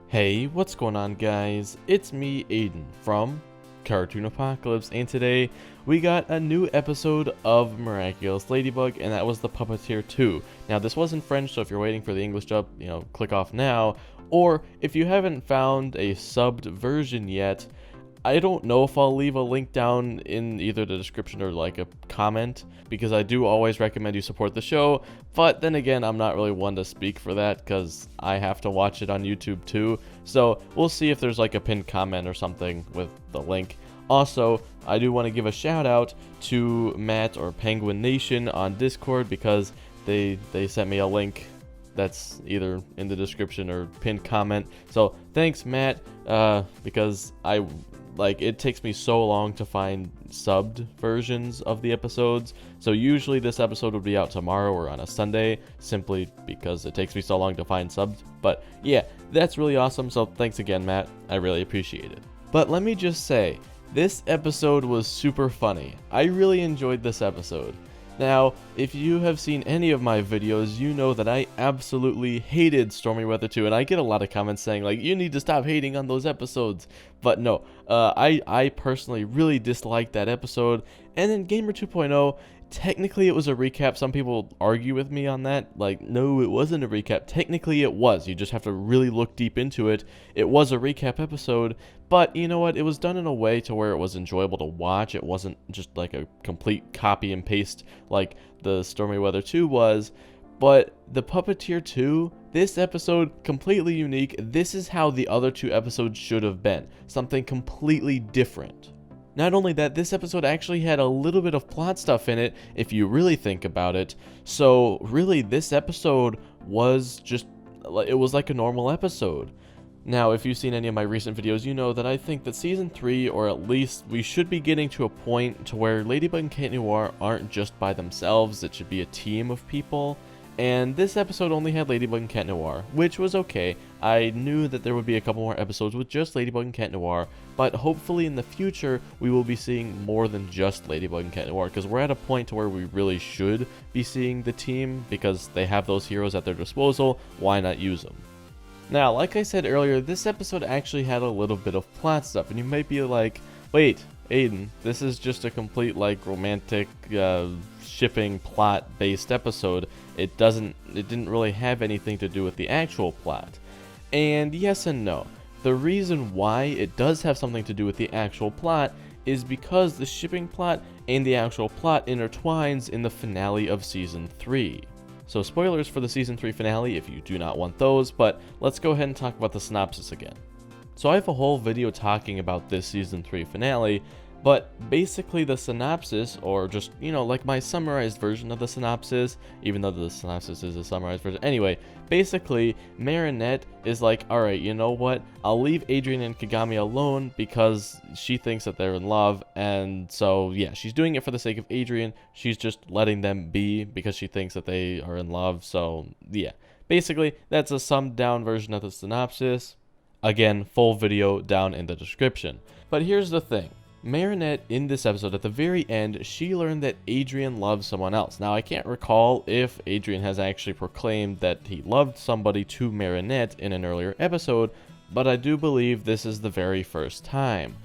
Hey, what's going on, guys? It's me, Aiden, from Cartoon Apocalypse, and today we got a new episode of Miraculous Ladybug, and that was the Puppeteer 2. Now, this was in French, so if you're waiting for the English dub, click off now. Or, if you haven't found a subbed version yet, I don't know if I'll leave a link down in either the description or like a comment, because I do always recommend you support the show, but then again, I'm not really one to speak for that because I have to watch it on YouTube too, so we'll see if there's like a pinned comment or something with the link. Also, I do want to give a shout out to Matt or Penguin Nation on Discord because they sent me a link that's either in the description or pinned comment, so thanks Matt, because it takes me so long to find subbed versions of the episodes. So usually this episode would be out tomorrow or on a Sunday, simply because it takes me so long to find subbed. But yeah, that's really awesome. So thanks again, Matt. I really appreciate it. But let me just say, this episode was super funny. I really enjoyed this episode. Now, if you have seen any of my videos, you know that I absolutely hated Stormy Weather 2, and I get a lot of comments saying, like, you need to stop hating on those episodes. But no, I personally really disliked that episode. And then Gamer 2.0, technically it was a recap. Some people argue with me on that. Like, no, it wasn't a recap. Technically it was. You just have to really look deep into it. It was a recap episode. But you know what? It was done in a way to where it was enjoyable to watch. It wasn't just like a complete copy and paste like the Stormy Weather 2 was. But the Puppeteer 2, this episode, completely unique. This is how the other two episodes should have been. Something completely different. Not only that, this episode actually had a little bit of plot stuff in it, if you really think about it. So really, this episode was just, it was like a normal episode. Now, if you've seen any of my recent videos, you know that I think that Season 3, or at least we should be getting to a point to where Ladybug and Cat Noir aren't just by themselves, it should be a team of people. And this episode only had Ladybug and Cat Noir, which was okay. I knew that there would be a couple more episodes with just Ladybug and Cat Noir, but hopefully in the future we will be seeing more than just Ladybug and Cat Noir, because we're at a point to where we really should be seeing the team, because they have those heroes at their disposal. Why not use them? Now, like I said earlier, this episode actually had a little bit of plot stuff, and you might be like, wait, Aiden, this is just a complete like romantic shipping plot based episode. It didn't really have anything to do with the actual plot. And yes and no. The reason why it does have something to do with the actual plot is because the shipping plot and the actual plot intertwines in the finale of Season 3. So spoilers for the Season 3 finale if you do not want those, but let's go ahead and talk about the synopsis again. So I have a whole video talking about this Season 3 finale, but basically the synopsis, or just, like my summarized version of the synopsis, even though the synopsis is a summarized version. Anyway, basically, Marinette is like, alright, you know what? I'll leave Adrien and Kagami alone because she thinks that they're in love, and so, yeah, she's doing it for the sake of Adrien. She's just letting them be because she thinks that they are in love, so, yeah. Basically, that's a summed down version of the synopsis. Again, full video down in the description. But here's the thing. Marinette, in this episode, at the very end, she learned that Adrien loves someone else. Now, I can't recall if Adrien has actually proclaimed that he loved somebody to Marinette in an earlier episode, but I do believe this is the very first time.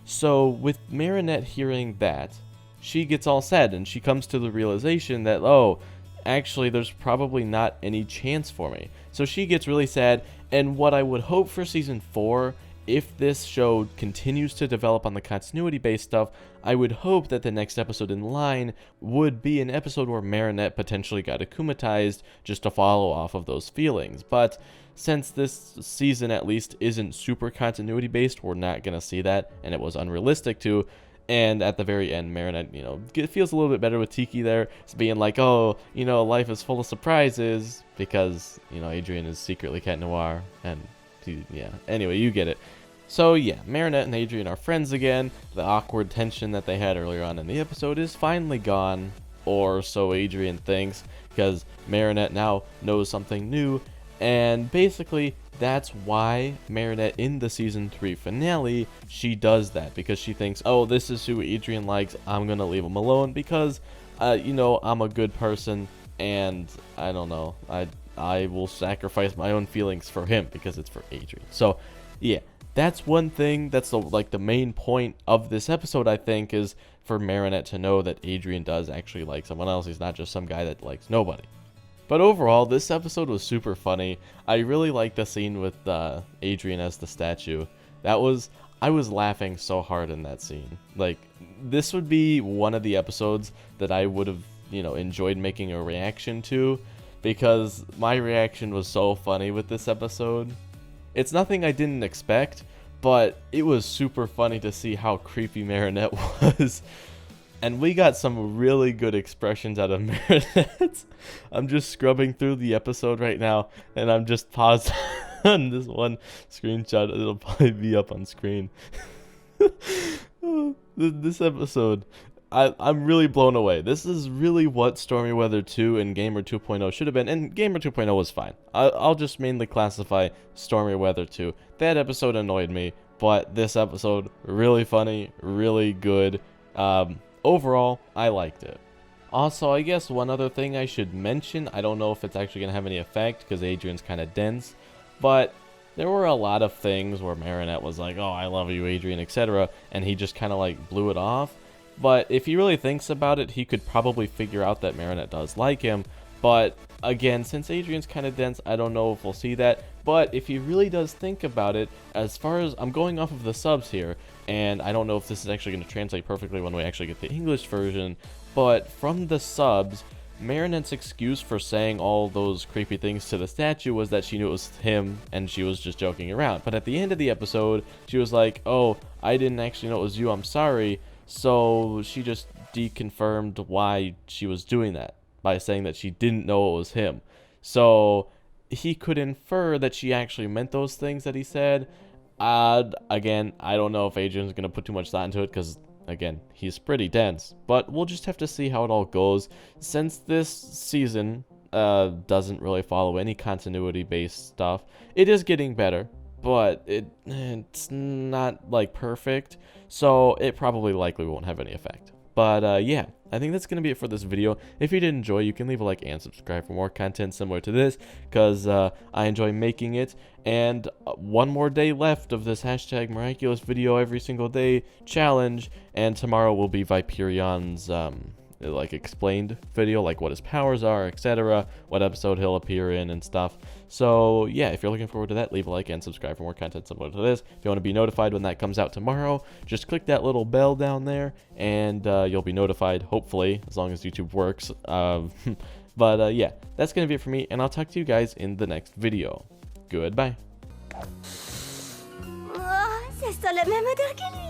So, with Marinette hearing that, she gets all sad, and she comes to the realization that, oh, actually, there's probably not any chance for me. So she gets really sad, and what I would hope for Season 4, if this show continues to develop on the continuity-based stuff, I would hope that the next episode in line would be an episode where Marinette potentially got akumatized just to follow off of those feelings. But since this season at least isn't super continuity-based, we're not going to see that, and it was unrealistic to. And at the very end, Marinette, it feels a little bit better with Tiki there. It's being like, oh, life is full of surprises because, Adrien is secretly Cat Noir. And, yeah, anyway, you get it. So, yeah, Marinette and Adrien are friends again. The awkward tension that they had earlier on in the episode is finally gone. Or so Adrien thinks, because Marinette now knows something new. And basically, that's why Marinette in the Season 3 finale, she does that. Because she thinks, oh, this is who Adrien likes, I'm going to leave him alone because, I'm a good person. and I don't know, I will sacrifice my own feelings for him because it's for Adrien. So yeah, that's one thing that's the main point of this episode, I think, is for Marinette to know that Adrien does actually like someone else. He's not just some guy that likes nobody. But overall, this episode was super funny. I really liked the scene with Adrien as the statue. I was laughing so hard in that scene. Like, this would be one of the episodes that I would have, enjoyed making a reaction to, because my reaction was so funny with this episode. It's nothing I didn't expect, but it was super funny to see how creepy Marinette was. And we got some really good expressions out of Marinette. I'm just scrubbing through the episode right now, and I'm just paused on this one screenshot. It'll probably be up on screen. This episode, I'm really blown away. This is really what Stormy Weather 2 and Gamer 2.0 should have been, and Gamer 2.0 was fine. I'll just mainly classify Stormy Weather 2. That episode annoyed me, but this episode, really funny, really good. Overall, I liked it. Also, I guess one other thing I should mention, I don't know if it's actually going to have any effect because Adrien's kind of dense, but there were a lot of things where Marinette was like, oh, I love you, Adrien, etc., and he just kind of blew it off. But if he really thinks about it, he could probably figure out that Marinette does like him. But again, since Adrien's kind of dense, I don't know if we'll see that. But if he really does think about it, as far as I'm going off of the subs here, and I don't know if this is actually going to translate perfectly when we actually get the English version, but from the subs, Marinette's excuse for saying all those creepy things to the statue was that she knew it was him and she was just joking around. But at the end of the episode, she was like, oh, I didn't actually know it was you, I'm sorry. So she just deconfirmed why she was doing that by saying that she didn't know it was him. So he could infer that she actually meant those things that he said. Again, I don't know if Adrien's going to put too much thought into it because, again, he's pretty dense. But we'll just have to see how it all goes. Since this season doesn't really follow any continuity-based stuff, it is getting better, but it's not, perfect. So it probably likely won't have any effect. But yeah, I think that's going to be it for this video. If you did enjoy, you can leave a like and subscribe for more content similar to this, because I enjoy making it. And one more day left of this hashtag Miraculous video every single day challenge, and tomorrow will be Viperion's explained video, like what his powers are, etc., what episode he'll appear in and stuff. So yeah, if you're looking forward to that, leave a like and subscribe for more content similar to this. If you want to be notified when that comes out tomorrow, just click that little bell down there and you'll be notified, hopefully, as long as YouTube works. But yeah, that's gonna be it for me, and I'll talk to you guys in the next video. Goodbye. C'est ça le même odeur que lui.